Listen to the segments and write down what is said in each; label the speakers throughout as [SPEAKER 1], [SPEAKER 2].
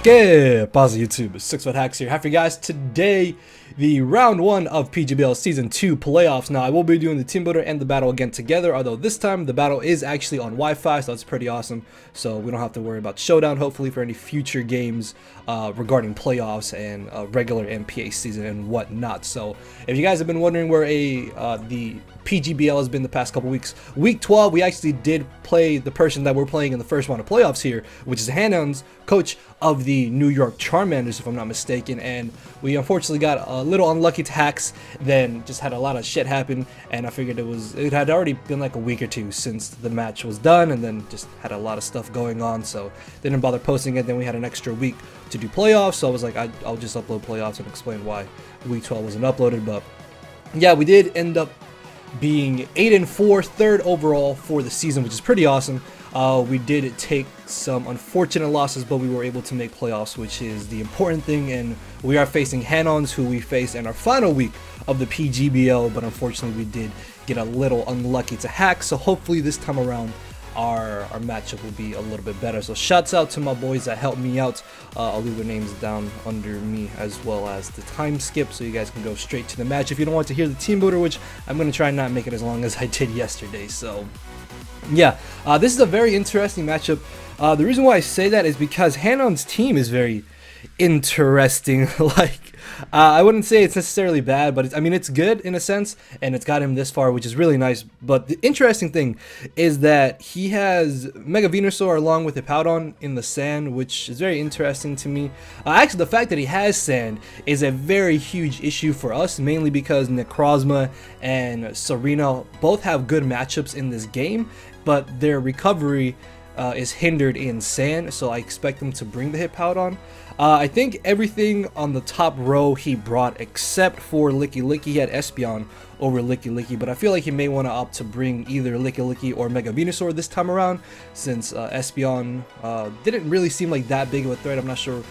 [SPEAKER 1] ¿Qué pasa, YouTube? 6 Hacks here. Half for you guys. Today, the round 1 of PGBL Season 2 playoffs. Now, I will be doing the team builder and the battle again together, although this time the battle is actually on Wi-Fi, so that's pretty awesome. So we don't have to worry about showdown, hopefully, for any future games regarding playoffs and regular MPA season and whatnot. So if you guys have been wondering where the PGBL has been the past couple weeks, week 12 we actually did play the person that we're playing in the first round of playoffs here, which is Hanon's coach of the New York Charmanders, if I'm not mistaken, and we unfortunately got a little unlucky to hacks, then just had a lot of shit happen, and I figured it had already been like a week or two since the match was done, and then just had a lot of stuff going on, so didn't bother posting it. Then we had an extra week to do playoffs, so I was like, I'll just upload playoffs and explain why week 12 wasn't uploaded. But yeah, we did end up being 8-4, third overall for the season, which is pretty awesome. We did take some unfortunate losses, but we were able to make playoffs, which is the important thing. And we are facing Hanon's, who we faced in our final week of the PGBL, but unfortunately we did get a little unlucky to hack. So hopefully this time around our matchup will be a little bit better. So shouts out to my boys that helped me out. I'll leave their names down under me, as well as the time skip, so you guys can go straight to the match if you don't want to hear the team builder, which I'm going to try and not make it as long as I did yesterday. So yeah, this is a very interesting matchup. The reason why I say that is because Hanon's team is very interesting. Like, I wouldn't say it's necessarily bad, but I mean, it's good in a sense, and it's got him this far, which is really nice. But the interesting thing is that he has Mega Venusaur along with HIPPOWDON in the sand, which is very interesting to me. Actually, the fact that he has sand is a very huge issue for us, mainly because Necrozma and Serena both have good matchups in this game, but their recovery is hindered in sand, so I expect them to bring the HIPPOWDON. I think everything on the top row he brought except for Licky. He had Espeon over Licky, but I feel like he may want to opt to bring either Licky or Mega Venusaur this time around, since Espeon didn't really seem like that big of a threat. I'm not sure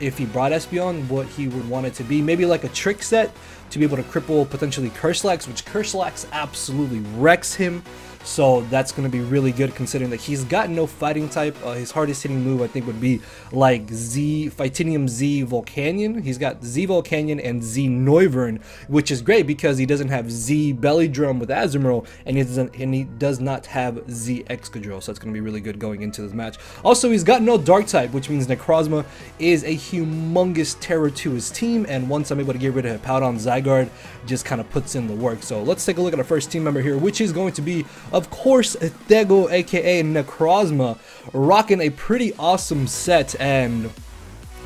[SPEAKER 1] if he brought Espeon what he would want it to be. Maybe like a trick set to be able to cripple potentially Curslax, which Curslax absolutely wrecks him. So that's going to be really good, considering that he's got no fighting type. His hardest hitting move I think would be like Fightinium Z Volcanion. He's got Z Volcanion and Z Noivern, which is great because he doesn't have Z Belly Drum with Azumarill, and he does not have Z Excadrill. So it's going to be really good going into this match. Also, he's got no dark type, which means Necrozma is a humongous terror to his team, and once I'm able to get rid of HIPPOWDON, Zygarde just kind of puts in the work. So let's take a look at our first team member here, which is going to be, of course, Thego, aka Necrozma, rocking a pretty awesome set. And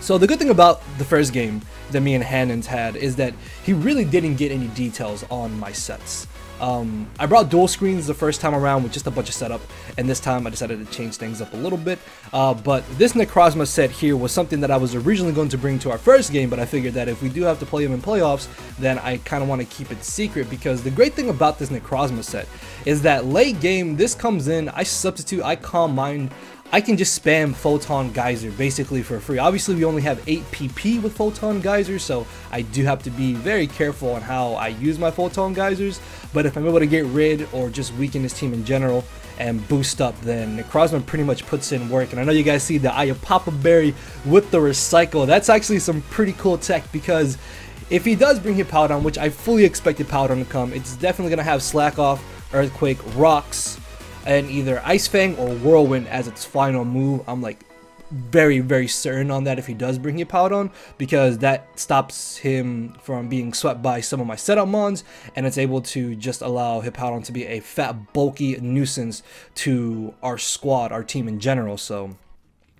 [SPEAKER 1] so the good thing about the first game that me and Hanon's had is that he really didn't get any details on my sets. I brought dual screens the first time around with just a bunch of setup, and this time I decided to change things up a little bit. But this Necrozma set here was something that I was originally going to bring to our first game, but I figured that if we do have to play him in playoffs, then I kind of want to keep it secret, because the great thing about this Necrozma set is that late game, this comes in, I substitute, I Calm Mind, I can just spam Photon Geyser basically for free. Obviously, we only have 8 PP with Photon Geysers, so I do have to be very careful on how I use my Photon Geysers. But if I'm able to get rid or just weaken his team in general and boost up, then Necrozma pretty much puts in work. And I know you guys see the Ayapapa Berry with the Recycle. That's actually some pretty cool tech, because if he does bring HIPPOWDON, which I fully expect HIPPOWDON to come, it's definitely going to have Slack Off, Earthquake, Rocks, and either Ice Fang or Whirlwind as its final move. I'm like very certain on that if he does bring HIPPOWDON, because that stops him from being swept by some of my setup mons, and it's able to just allow HIPPOWDON to be a fat, bulky nuisance to our squad, our team in general. So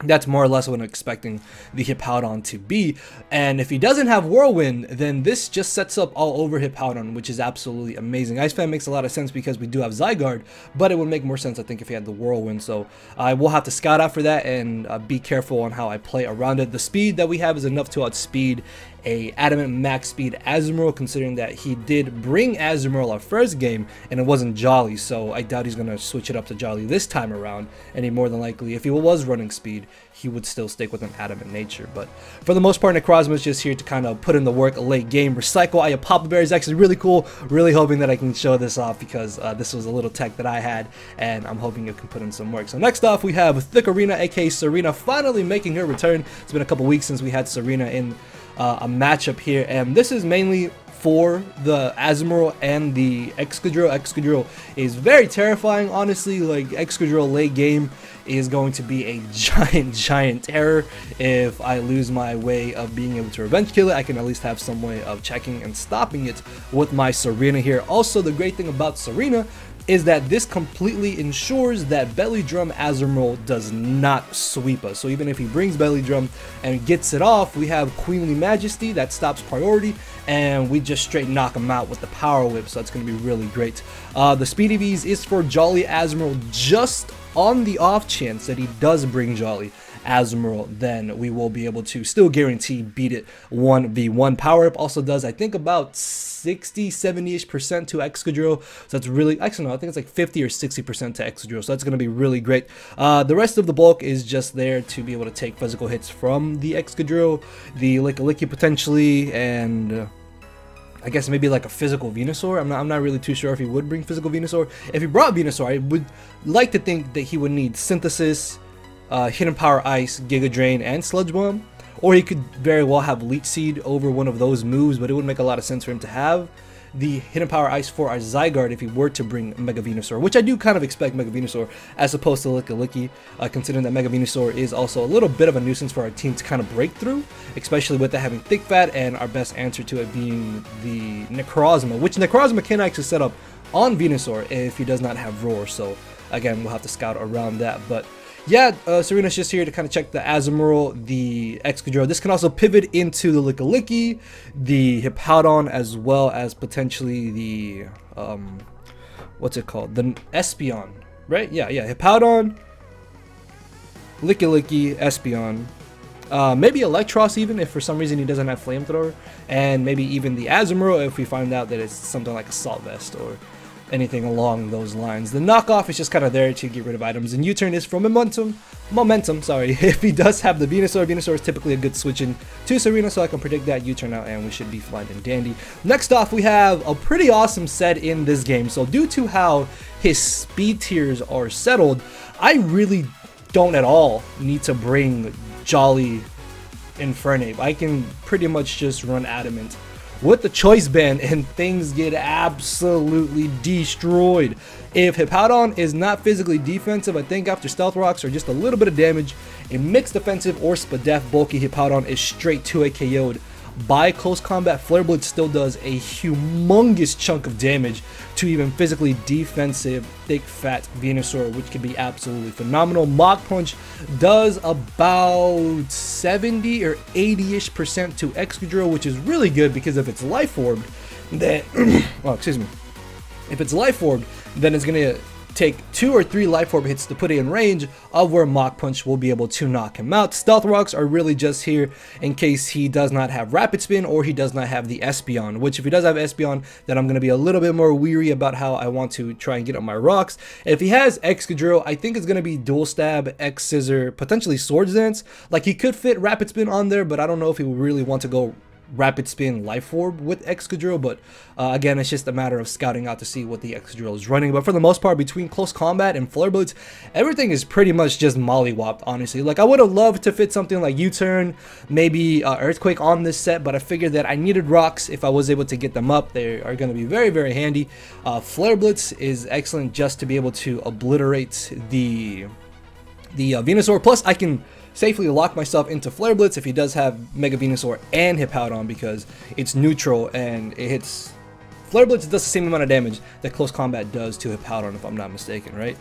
[SPEAKER 1] that's more or less what I'm expecting the HIPPOWDON to be. And if he doesn't have Whirlwind, then this just sets up all over HIPPOWDON, which is absolutely amazing. Ice Fan makes a lot of sense because we do have Zygarde, but it would make more sense, I think, if he had the Whirlwind. So I will have to scout out for that and be careful on how I play around it. The speed that we have is enough to outspeed a Adamant Max Speed Azumarill, considering that he did bring Azumarill our first game and it wasn't Jolly, so I doubt he's going to switch it up to Jolly this time around, and he more than likely, if he was running speed, he would still stick with an Adamant nature. But for the most part, Necrozma is just here to kind of put in the work late game. Recycle Aya Papa Bear is actually really cool. Really hoping that I can show this off, because this was a little tech that I had, and I'm hoping it can put in some work. So next off, we have Thick Arena, aka Serena, finally making her return. It's been a couple weeks since we had Serena in a matchup here, and this is mainly for the Azumarill and the Excadrill. Excadrill is very terrifying, honestly. Like, Excadrill late game is going to be a giant terror. If I lose my way of being able to revenge kill it, I can at least have some way of checking and stopping it with my Serena here. Also, the great thing about Serena is that this completely ensures that Belly Drum Azumarill does not sweep us. So even if he brings Belly Drum and gets it off, we have Queenly Majesty that stops priority, and we just straight knock him out with the Power Whip. So that's going to be really great. The Speedy V's is for Jolly Azumarill. Just on the off chance that he does bring Jolly Azumarill, then we will be able to still guarantee beat it 1v1. Power Up also does, I think, about 60-70ish% to Excadrill, so that's really, actually no, I think it's like 50 or 60% to Excadrill, so that's going to be really great. The rest of the bulk is just there to be able to take physical hits from the Excadrill, the Licky potentially, and I guess maybe like a physical Venusaur. I'm not really too sure if he would bring physical Venusaur. If he brought Venusaur, I would like to think that he would need Synthesis, Hidden Power Ice, Giga Drain, and Sludge Bomb. Or he could very well have Leech Seed over one of those moves, but it would make a lot of sense for him to have the Hidden Power Ice for our Zygarde if he were to bring Mega Venusaur, which I do kind of expect Mega Venusaur as opposed to Licky, considering that Mega Venusaur is also a little bit of a nuisance for our team to kind of break through, especially with it having Thick Fat and our best answer to it being the Necrozma, which Necrozma can actually set up on Venusaur if he does not have Roar. So again, we'll have to scout around that. But yeah, Serena's just here to kind of check the Azumarill, the Excadrill. This can also pivot into the Licky, the Hippowdon, as well as potentially the, what's it called? The Espeon, right? Yeah, Hippowdon, Licky, Espeon. Maybe Electros even, if for some reason he doesn't have Flamethrower. And maybe even the Azumarill if we find out that it's something like Assault Vest or anything along those lines. The knockoff is just kind of there to get rid of items, and U-turn is for momentum, sorry. If he does have the Venusaur is typically a good switch in to Serena, so I can predict that U-turn out and we should be fine and dandy. Next off, we have a pretty awesome set in this game. So due to how his speed tiers are settled, I really don't at all need to bring Jolly Infernape. I can pretty much just run Adamant with the Choice Band and things get absolutely destroyed. If Hippowdon is not physically defensive, I think after Stealth Rocks or just a little bit of damage, a mixed defensive or Spadef bulky Hippowdon is straight to a KO'd. By close combat, Flare Blitz still does a humongous chunk of damage to even physically defensive Thick Fat Venusaur, which can be absolutely phenomenal. Mach Punch does about 70 or 80ish% to Excadrill, which is really good because if it's Life Orbed, then well, excuse me. If it's Life Orbed, then it's gonna take 2 or 3 Life Orb hits to put it in range of where Mach Punch will be able to knock him out. Stealth Rocks are really just here in case he does not have Rapid Spin or he does not have the Espeon, which if he does have Espeon, then I'm going to be a little bit more weary about how I want to try and get up my rocks. If he has Excadrill, I think it's going to be Dual Stab, X Scissor, potentially Swords Dance. Like, he could fit Rapid Spin on there, but I don't know if he would really want to go Rapid Spin Life Orb with Excadrill, but again, it's just a matter of scouting out to see what the Excadrill is running. But for the most part, between Close Combat and Flare Blitz, everything is pretty much just mollywopped, honestly. Like, I would have loved to fit something like U-Turn, maybe Earthquake on this set, but I figured that I needed rocks if I was able to get them up. They are going to be very, very handy. Flare Blitz is excellent just to be able to obliterate the Venusaur, plus I can safely lock myself into Flare Blitz if he does have Mega Venusaur and Hippowdon, because it's neutral and it hits. Flare Blitz does the same amount of damage that Close Combat does to Hippowdon, if I'm not mistaken, right?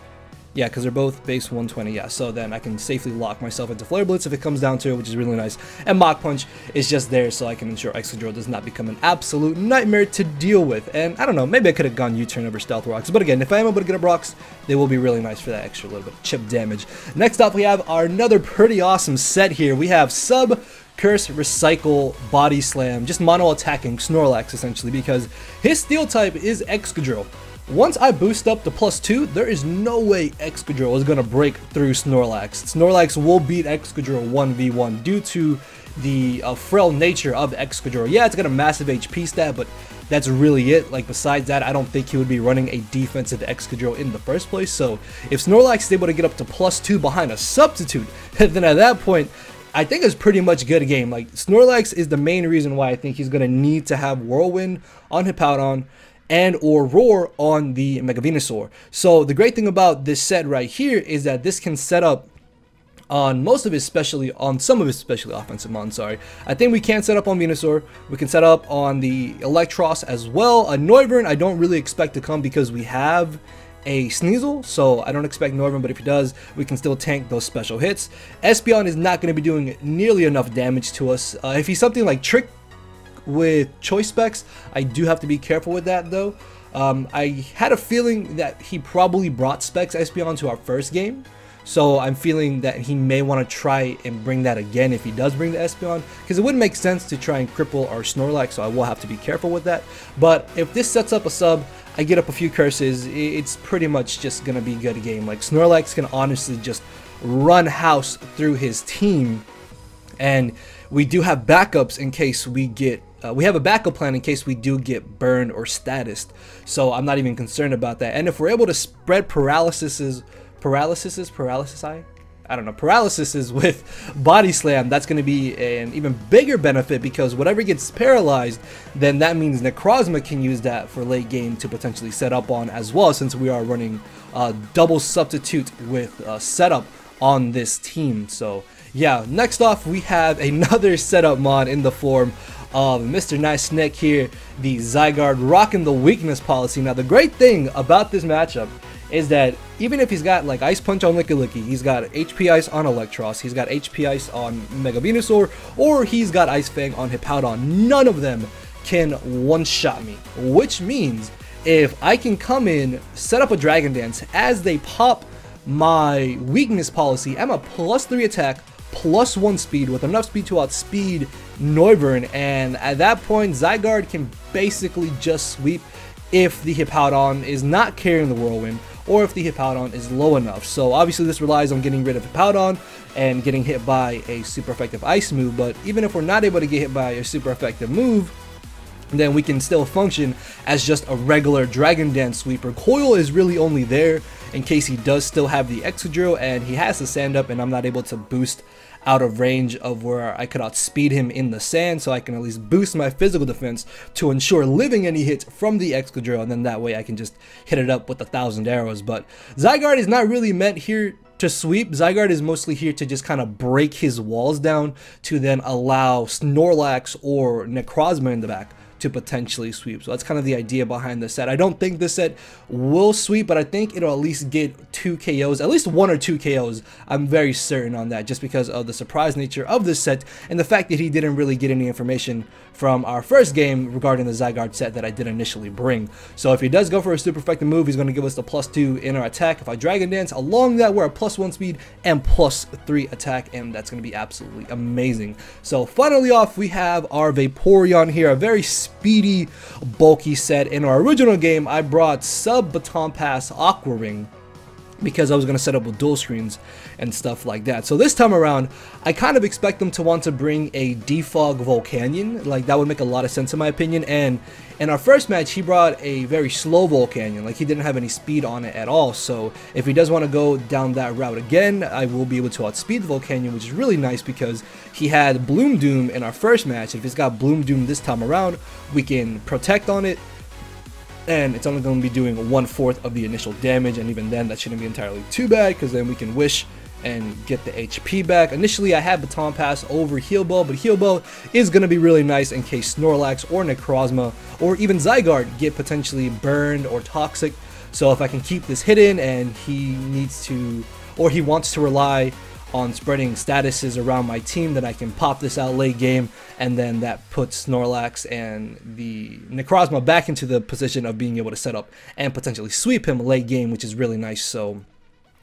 [SPEAKER 1] Yeah, because they're both base 120, yeah. So then I can safely lock myself into Flare Blitz if it comes down to it, which is really nice. And Mach Punch is just there so I can ensure Excadrill does not become an absolute nightmare to deal with. And I don't know, maybe I could have gone U-Turn over Stealth Rocks. But again, if I am able to get up rocks, they will be really nice for that extra little bit of chip damage. Next up, we have our another pretty awesome set here. We have Sub Curse, Recycle, Body Slam, just mono attacking Snorlax essentially, because his steel type is Excadrill. Once I boost up to +2, there is no way Excadrill is going to break through Snorlax. Snorlax will beat Excadrill 1v1 due to the frail nature of Excadrill. Yeah, it's got a massive HP stat, but that's really it. Like, besides that, I don't think he would be running a defensive Excadrill in the first place. So if Snorlax is able to get up to +2 behind a substitute, then at that point, I think it's pretty much good game. Like, Snorlax is the main reason why I think he's going to need to have Whirlwind on Hippowdon and or Roar on the Mega Venusaur. So the great thing about this set right here is that this can set up on most of his some of his specially offensive mons, sorry. I think we can set up on Venusaur. We can set up on the Electros as well. A Noivern I don't really expect to come because we have a Sneasel, so I don't expect Noivern, but if he does, we can still tank those special hits. Espeon is not going to be doing nearly enough damage to us. If he's something like Trick with choice specs, I do have to be careful with that though. I had a feeling that he probably brought specs Espeon to our first game, so I'm feeling that he may want to try and bring that again if he does bring the Espeon, because it wouldn't make sense to try and cripple our Snorlax, so I will have to be careful with that. But if this sets up a sub, I get up a few curses, it's pretty much just gonna be a good game. Like, Snorlax can honestly just run house through his team, and we do have backups in case we get we have a backup plan in case we do get burned or statused, so I'm not even concerned about that. And if we're able to spread paralysis with Body Slam, that's going to be an even bigger benefit, because whatever gets paralyzed, then that means Necrozma can use that for late game to potentially set up on as well, since we are running double substitute with setup on this team. So yeah, next off we have another setup mod in the form of Mr. Nice Neck here, the Zygarde, rocking the weakness policy. Now the great thing about this matchup is that even if he's got like Ice Punch on Licky, he's got HP Ice on Electros, he's got HP Ice on Mega Venusaur, or he's got Ice Fang on Hippowdon, none of them can one-shot me. Which means if I can come in, set up a Dragon Dance, as they pop my weakness policy, I'm a +3 attack, +1 speed with enough speed to outspeed Noivern, and at that point Zygarde can basically just sweep if the Hippowdon is not carrying the Whirlwind, or if the Hippowdon is low enough. So obviously this relies on getting rid of Hippowdon and getting hit by a super effective ice move, but even if we're not able to get hit by a super effective move, then we can still function as just a regular Dragon Dance sweeper. Coil is really only there in case he does still have the Excadrill and he has the sand up and I'm not able to boost out of range of where I could outspeed him in the sand, so I can at least boost my physical defense to ensure living any hits from the Excadrill, and then that way I can just hit it up with 1,000 arrows. But Zygarde is not really meant here to sweep. Zygarde is mostly here to just kind of break his walls down to then allow Snorlax or Necrozma in the back to potentially sweep. So that's kind of the idea behind this set. I don't think this set will sweep, but I think it'll at least get 2 KOs, at least 1 or 2 KOs. I'm very certain on that, just because of the surprise nature of this set and the fact that he didn't really get any information from our first game regarding the Zygarde set that I did initially bring. So if he does go for a super effective move, he's going to give us the +2 in our attack. If I Dragon Dance along that, we're at +1 speed and +3 attack, and that's going to be absolutely amazing. So finally off, we have our Vaporeon here, a very speedy, bulky set. In our original game, I brought Sub Baton Pass Aqua Ring because I was going to set up with dual screens and stuff like that. So this time around, I kind of expect them to want to bring a Defog Volcanion. Like, that would make a lot of sense in my opinion. And in our first match, he brought a very slow Volcanion. Like, he didn't have any speed on it at all. So if he does want to go down that route again, I will be able to outspeed the Volcanion, which is really nice because he had Bloom Doom in our first match. If he's got Bloom Doom this time around, we can protect on it, and it's only going to be doing 1/4 of the initial damage, and even then that shouldn't be entirely too bad, because then we can wish and get the HP back. Initially I had Baton Pass over Heal Bell, but Heal Bell is going to be really nice in case Snorlax or Necrozma or even Zygarde get potentially burned or toxic. So if I can keep this hidden and he needs to, or he wants to rely on spreading statuses around my team, then I can pop this out late game, and then that puts Snorlax and the Necrozma back into the position of being able to set up and potentially sweep him late game, which is really nice. So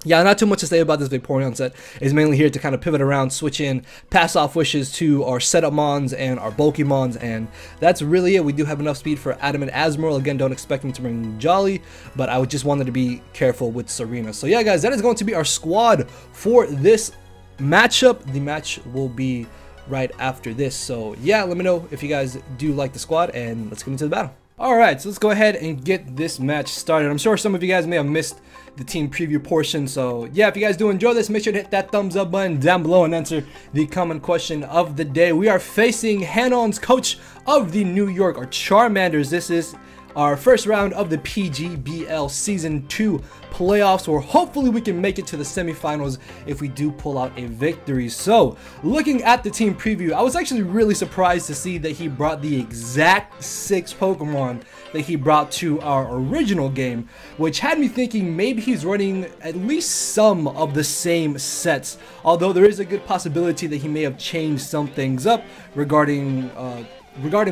[SPEAKER 1] Yeah, not too much to say about this Vaporeon set. It's mainly here to kind of pivot around, switch in, pass off wishes to our setup mons and our bulky mons, and that's really it. We do have enough speed for Adamant Azumarill. Again, don't expect him to bring Jolly, but I would just wanted to be careful with Serena. So yeah, guys, that is going to be our squad for this matchup. The match will be right after this. So yeah, let me know if you guys do like the squad, and let's get into the battle. Alright, so let's go ahead and get this match started. I'm sure some of you guys may have missed the team preview portion, so yeah, if you guys do enjoy this, make sure to hit that thumbs up button down below and answer the common question of the day. We are facing Hanon's coach of the New York, or Charmanders. This is our first round of the PGBL Season 2 playoffs, where hopefully we can make it to the semifinals if we do pull out a victory. So, looking at the team preview, I was actually really surprised to see that he brought the exact 6 Pokemon that he brought to our original game, which had me thinking maybe he's running at least some of the same sets, although there is a good possibility that he may have changed some things up regarding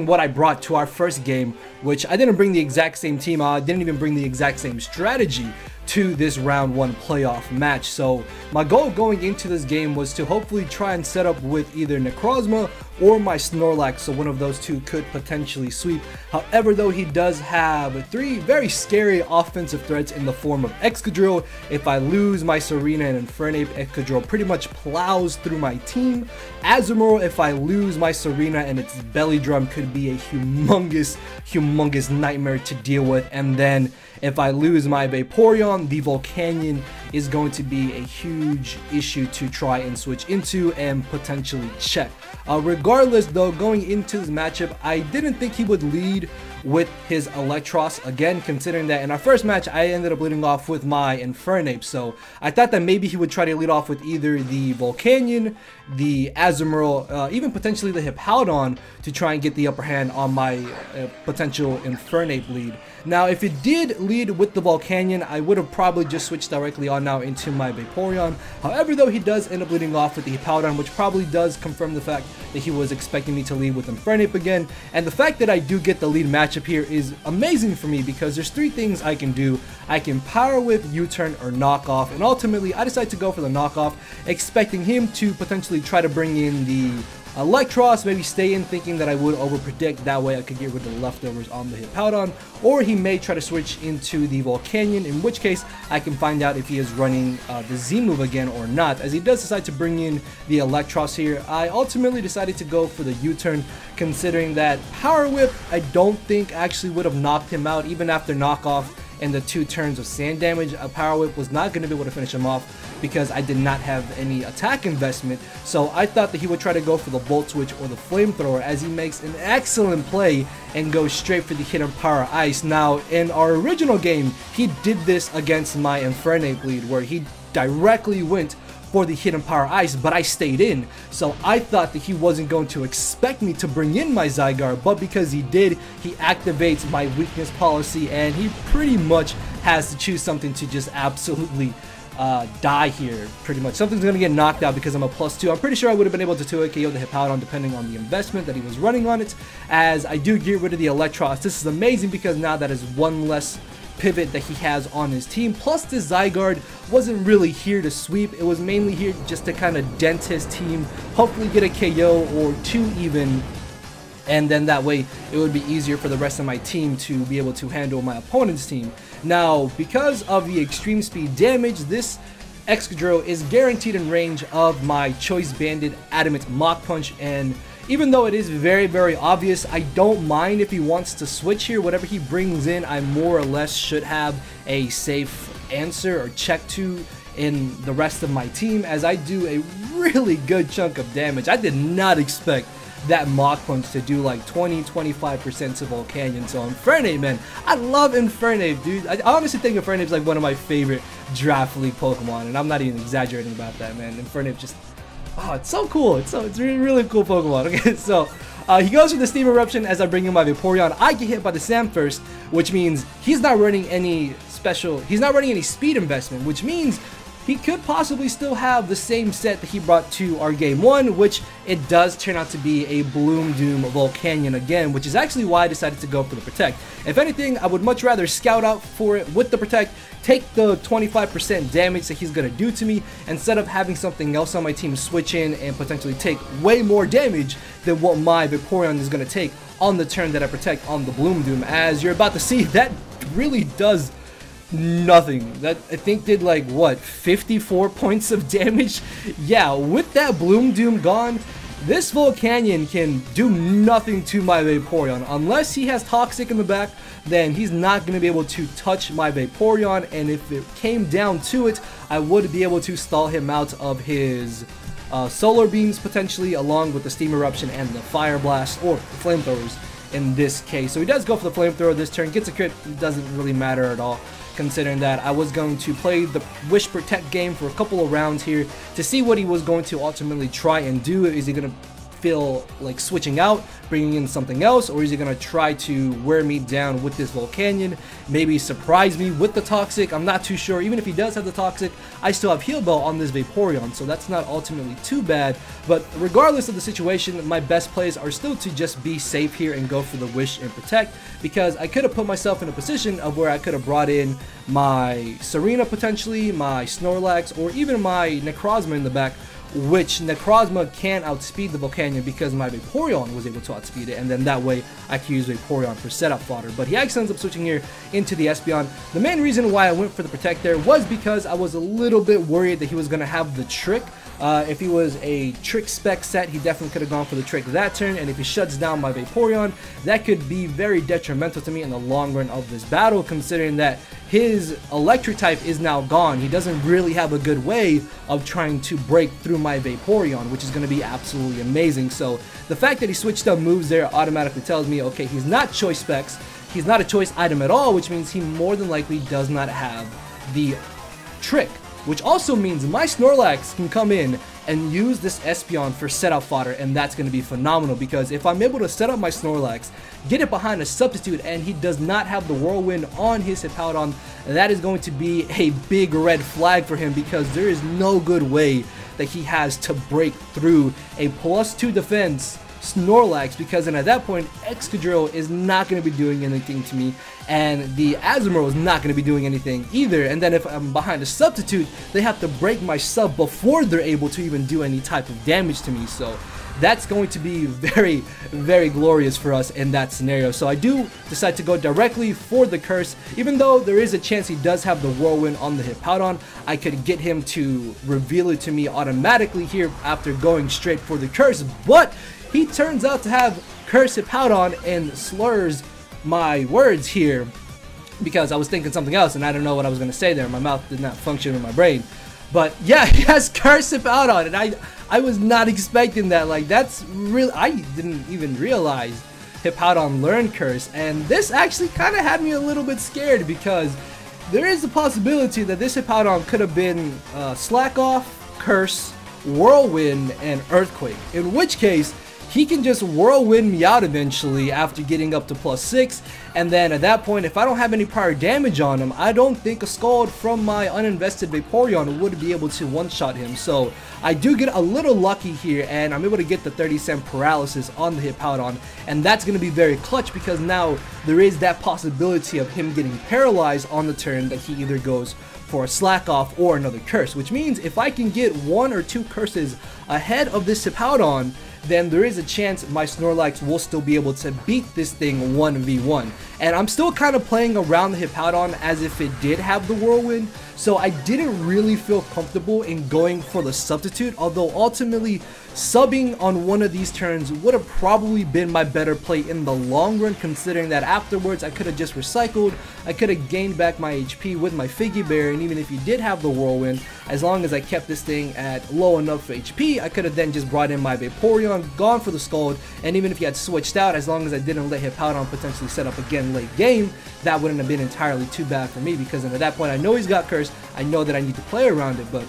[SPEAKER 1] what I brought to our first game, which I didn't bring the exact same team. I didn't even bring the exact same strategy to this round 1 playoff match. So my goal going into this game was to hopefully try and set up with either Necrozma or my Snorlax, so one of those two could potentially sweep. However, though, he does have 3 very scary offensive threats in the form of Excadrill. If I lose my Serena and Infernape, Excadrill pretty much plows through my team. Azumarill, if I lose my Serena and its Belly Drum, could be a humongous nightmare to deal with. And then if I lose my Vaporeon, the Volcanion is going to be a huge issue to try and switch into and potentially check. Regardless, though, going into this matchup, I didn't think he would lead with his Electros. Again, considering that in our first match, I ended up leading off with my Infernape. So I thought that maybe he would try to lead off with either the Volcanion, the Azumarill, even potentially the Hippowdon to try and get the upper hand on my potential Infernape lead. Now, if it did lead with the Volcanion, I would have probably just switched directly on now into my Vaporeon. However, though, he does end up leading off with the Hippowdon, which probably does confirm the fact that he was expecting me to lead with Infernape again. And the fact that I do get the lead matchup here is amazing for me, because there's 3 things I can do. I can Power Whip, U-turn, or Knock Off, and ultimately I decided to go for the Knock Off, expecting him to potentially try to bring in the Electros, maybe stay in thinking that I would overpredict, that way I could get rid of the leftovers on the Hippowdon, or he may try to switch into the Volcanion, in which case I can find out if he is running the Z move again or not. As he does decide to bring in the Electros here, I ultimately decided to go for the U-turn, considering that Power Whip I don't think actually would have knocked him out even after knockoff and the 2 turns of sand damage. A Power Whip was not going to be able to finish him off because I did not have any attack investment. So I thought that he would try to go for the Volt Switch or the Flamethrower, as he makes an excellent play and goes straight for the Hidden Power Ice. Now, in our original game, he did this against my Infernape lead, where he directly went for the Hidden Power Ice, but I stayed in. So I thought that he wasn't going to expect me to bring in my Zygarde, but because he did, he activates my weakness policy, and he pretty much has to choose something to just absolutely die here, pretty much. Something's going to get knocked out because I'm a +2. I'm pretty sure I would have been able to 2-hit KO the Hippowdon depending on the investment that he was running on it. As I do get rid of the Electros, this is amazing because now that is 1 less pivot that he has on his team. Plus, the Zygarde wasn't really here to sweep. It was mainly here just to kind of dent his team, hopefully get a KO or 2 even, and then that way it would be easier for the rest of my team to be able to handle my opponent's team. Now, because of the extreme speed damage, this Excadrill is guaranteed in range of my Choice Banded Adamant Mach Punch, and even though it is very, very obvious, I don't mind if he wants to switch here. Whatever he brings in, I more or less should have a safe answer or check to in the rest of my team, as I do a really good chunk of damage. I did not expect that Mach Punch to do like 20-25% to Volcanion. So Infernape, man, I love Infernape, dude. I honestly think Infernape is like one of my favorite Draft League Pokemon, and I'm not even exaggerating about that, man. Infernape just, oh, it's so cool. It's really, really cool Pokemon. Okay, so he goes for the Steam Eruption as I bring in my Vaporeon. I get hit by the Sand first, which means he's not running any special, he's not running any speed investment, which means he could possibly still have the same set that he brought to our game 1, which it does turn out to be a Bloom Doom Volcanion again, which is actually why I decided to go for the Protect. If anything, I would much rather scout out for it with the Protect, take the 25% damage that he's going to do to me, instead of having something else on my team switch in and potentially take way more damage than what my Vaporeon is going to take on the turn that I Protect on the Bloom Doom. As you're about to see, that really does nothing. That I think did like what, 54 points of damage. Yeah, with that Bloom Doom gone, this Volcanion can do nothing to my Vaporeon. Unless he has Toxic in the back, then he's not going to be able to touch my Vaporeon, and if it came down to it, I would be able to stall him out of his Solar Beams potentially, along with the Steam Eruption and the Fire Blast, or Flamethrowers in this case. So he does go for the Flamethrower this turn, gets a crit, it doesn't really matter at all, considering that I was going to play the Wish Protect game for a couple of rounds here to see what he was going to ultimately try and do. Is he going to feel like switching out, bringing in something else, or is he going to try to wear me down with this Volcanion, maybe surprise me with the Toxic? I'm not too sure. Even if he does have the Toxic, I still have Heal Bell on this Vaporeon, so that's not ultimately too bad. But regardless of the situation, my best plays are still to just be safe here and go for the Wish and Protect, because I could have put myself in a position of where I could have brought in my Serena potentially, my Snorlax, or even my Necrozma in the back, which Necrozma can outspeed the Volcanion because my Vaporeon was able to outspeed it, and then that way I can use Vaporeon for setup fodder. But he actually ends up switching here into the Espeon. The main reason why I went for the Protect there was because I was a little bit worried that he was going to have the Trick. If he was a Trick spec set, he definitely could have gone for the Trick that turn, and if he shuts down my Vaporeon, that could be very detrimental to me in the long run of this battle, considering that his Electric type is now gone. He doesn't really have a good way of trying to break through my Vaporeon, which is going to be absolutely amazing. So the fact that he switched up moves there automatically tells me, okay, he's not choice specs, he's not a choice item at all, which means he more than likely does not have the Trick. Which also means my Snorlax can come in and use this Espeon for setup fodder, and that's going to be phenomenal, because if I'm able to set up my Snorlax, get it behind a substitute, and he does not have the Whirlwind on his HIPPOWDON, that is going to be a big red flag for him, because there is no good way that he has to break through a +2 defense Snorlax, because then at that point Excadrill is not going to be doing anything to me, and the Azumarill is not going to be doing anything either. And then if I'm behind a substitute, they have to break my sub before they're able to even do any type of damage to me. So that's going to be very, very glorious for us in that scenario. So I do decide to go directly for the Curse, even though there is a chance he does have the Whirlwind on the HIPPOWDON. I could get him to reveal it to me automatically here after going straight for the Curse, but he turns out to have Curse HIPPOWDON and slurs my words here because I was thinking something else and I don't know what I was going to say there. My mouth did not function in my brain. But yeah, he has Curse HIPPOWDON, and I was not expecting that. Like, that's real. I didn't even realize HIPPOWDON learned Curse, and this actually kind of had me a little bit scared, because there is a possibility that this HIPPOWDON could have been Slack Off, Curse, Whirlwind, and Earthquake, in which case he can just Whirlwind me out eventually after getting up to +6, and then at that point, if I don't have any prior damage on him, I don't think a Scald from my uninvested Vaporeon would be able to one-shot him. So I do get a little lucky here, and I'm able to get the 30% paralysis on the HIPPOWDON, and that's going to be very clutch, because now there is that possibility of him getting paralyzed on the turn that he either goes for a Slack Off or another Curse, which means if I can get 1 or 2 Curses ahead of this HIPPOWDON, then there is a chance my Snorlax will still be able to beat this thing 1v1. And I'm still kind of playing around the HIPPOWDON as if it did have the Whirlwind, so I didn't really feel comfortable in going for the substitute, although ultimately subbing on one of these turns would have probably been my better play in the long run, considering that afterwards I could have just recycled, I could have gained back my HP with my Figgy Berry, and even if he did have the Whirlwind, as long as I kept this thing at low enough HP, I could have then just brought in my Vaporeon, gone for the Scald, and even if he had switched out, as long as I didn't let HIPPOWDON potentially set up again late game, that wouldn't have been entirely too bad for me, because then at that point I know he's got Curse, I know that I need to play around it, but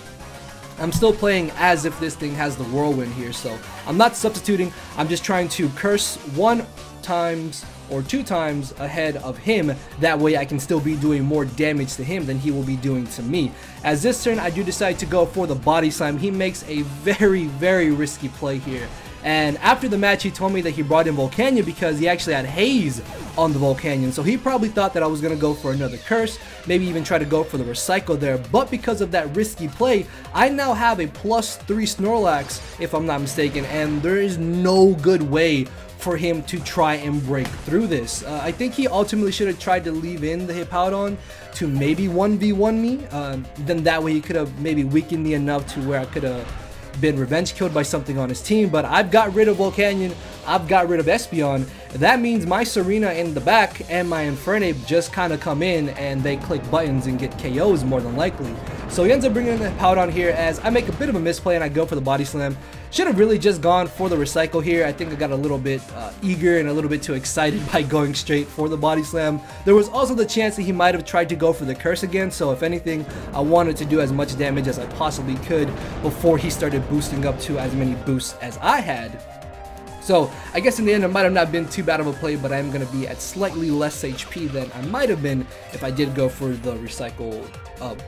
[SPEAKER 1] I'm still playing as if this thing has the Whirlwind here, so I'm not substituting, I'm just trying to Curse 1 times or 2 times ahead of him. That way I can still be doing more damage to him than he will be doing to me. As this turn I do decide to go for the body slam, he makes a very risky play here. And after the match, he told me that he brought in Volcanion because he actually had haze on the Volcanion. So he probably thought that I was going to go for another curse, maybe even try to go for the recycle there. But because of that risky play, I now have a +3 Snorlax, if I'm not mistaken. And there is no good way for him to try and break through this. I think he ultimately should have tried to leave in the HIPPOWDON to maybe 1v1 me. Then that way he could have maybe weakened me enough to where I could have been revenge killed by something on his team. But I've got rid of Volcanion, I've got rid of Espeon. That means my Serena in the back and my Infernape just kind of come in and they click buttons and get KOs more than likely. So he ends up bringing in the HIPPOWDON here as I make a bit of a misplay and I go for the body slam. Should have really just gone for the recycle here. I think I got a little bit eager and a little bit too excited by going straight for the body slam. There was also the chance that he might have tried to go for the curse again, so if anything, I wanted to do as much damage as I possibly could before he started boosting up to as many boosts as I had. So I guess in the end it might have not been too bad of a play, but I am going to be at slightly less HP than I might have been if I did go for the recycle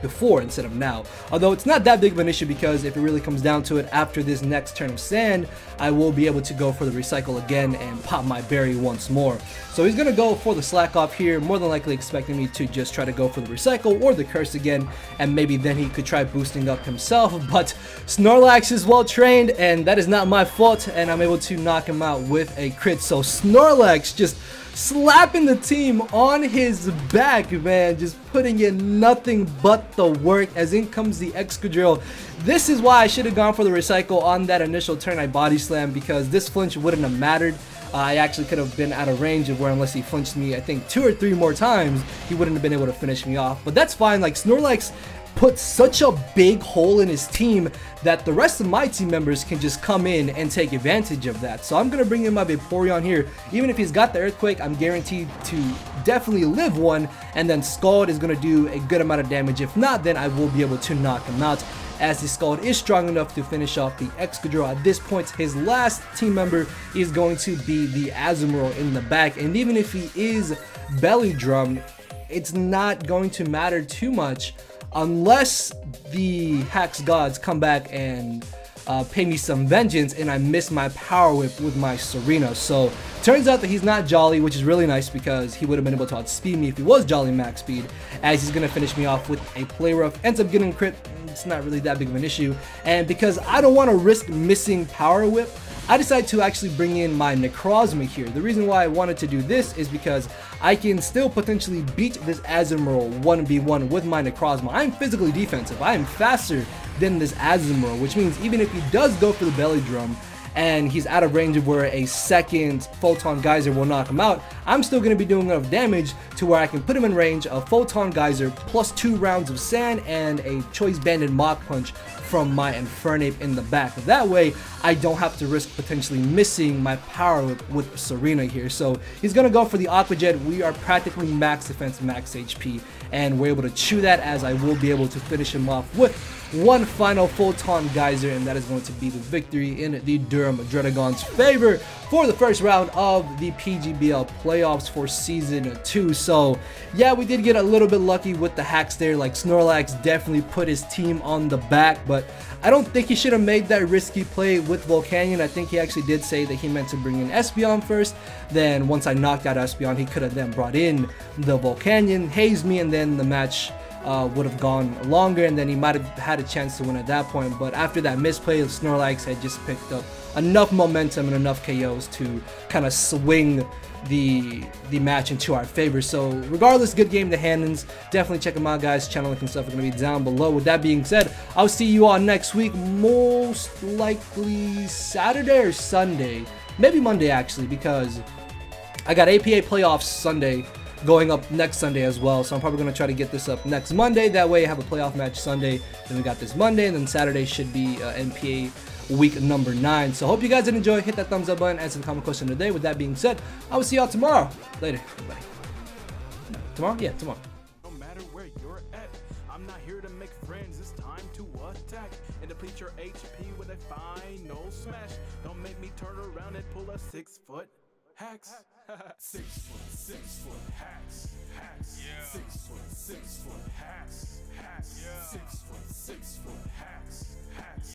[SPEAKER 1] before instead of now. Although it's not that big of an issue because if it really comes down to it, after this next turn of sand, I will be able to go for the recycle again and pop my berry once more. So he's going to go for the slack off here, more than likely expecting me to just try to go for the recycle or the curse again, and maybe then he could try boosting up himself. But Snorlax is well trained and that is not my fault, and I'm able to knock him out with a crit. So Snorlax just slapping the team on his back, man, just putting in nothing but the work, as in comes the Excadrill. This is why I should have gone for the recycle on that initial turn I body slammed, because this flinch wouldn't have mattered. I actually could have been out of range of where, unless he flinched me I think 2 or 3 more times, he wouldn't have been able to finish me off. But that's fine. Like, Snorlax put such a big hole in his team that the rest of my team members can just come in and take advantage of that. So I'm going to bring in my Vaporeon here. Even if he's got the Earthquake, I'm guaranteed to definitely live one, and then Scald is going to do a good amount of damage. If not, then I will be able to knock him out, as the Scald is strong enough to finish off the Excadrill. At this point, his last team member is going to be the Azumarill in the back, and even if he is Belly Drum, it's not going to matter too much unless the Hax Gods come back and pay me some vengeance and I miss my Power Whip with my Serena. So turns out that he's not Jolly, which is really nice because he would have been able to outspeed me if he was Jolly max speed, as he's going to finish me off with a Play Rough. Ends up getting a crit. It's not really that big of an issue, and because I don't want to risk missing Power Whip, I decided to actually bring in my Necrozma here. The reason why I wanted to do this is because I can still potentially beat this Azumarill 1v1 with my Necrozma. I'm physically defensive. I am faster than this Azumarill, which means even if he does go for the Belly Drum and he's out of range of where a second Photon Geyser will knock him out, I'm still going to be doing enough damage to where I can put him in range of Photon Geyser plus 2 rounds of sand and a Choice Banded Mach Punch from my Infernape in the back. That way, I don't have to risk potentially missing my Power Whip with Serena here. So he's going to go for the Aqua Jet. We are practically max defense, max HP, and we're able to chew that, as I will be able to finish him off with one final Photon Geyser, and that is going to be the victory in the Durham Druddigons' favor for the first round of the PGBL playoffs for Season 2. So yeah, we did get a little bit lucky with the hacks there. Like, Snorlax definitely put his team on the back, but I don't think he should have made that risky play with Volcanion. I think he actually did say that he meant to bring in Espeon first. Then once I knocked out Espeon, he could have then brought in the Volcanion, hazed me, and then the match would have gone longer, and then he might have had a chance to win at that point. But after that misplay, Snorlax had just picked up enough momentum and enough KOs to kind of swing the match into our favor. So regardless, good game to Handons. Definitely check them out, guys. Channel link and stuff are going to be down below. With that being said, I'll see you all next week, most likely Saturday or Sunday, maybe Monday actually, because I got APA playoffs Sunday going up next Sunday as well, so I'm probably going to try to get this up next Monday. That way I have a playoff match Sunday, then we got this Monday, and then Saturday should be NPA week number 9. So hope you guys did enjoy. Hit that thumbs up button, answer the comment question today. With that being said, I will see y'all tomorrow. Later, everybody. Tomorrow? Yeah, tomorrow.
[SPEAKER 2] No matter where you're at, I'm not here to make friends. It's time to attack and deplete your HP with a final smash. Don't make me turn around and pull a 6 foot. hacks. 6 foot hacks. Yeah. 6 foot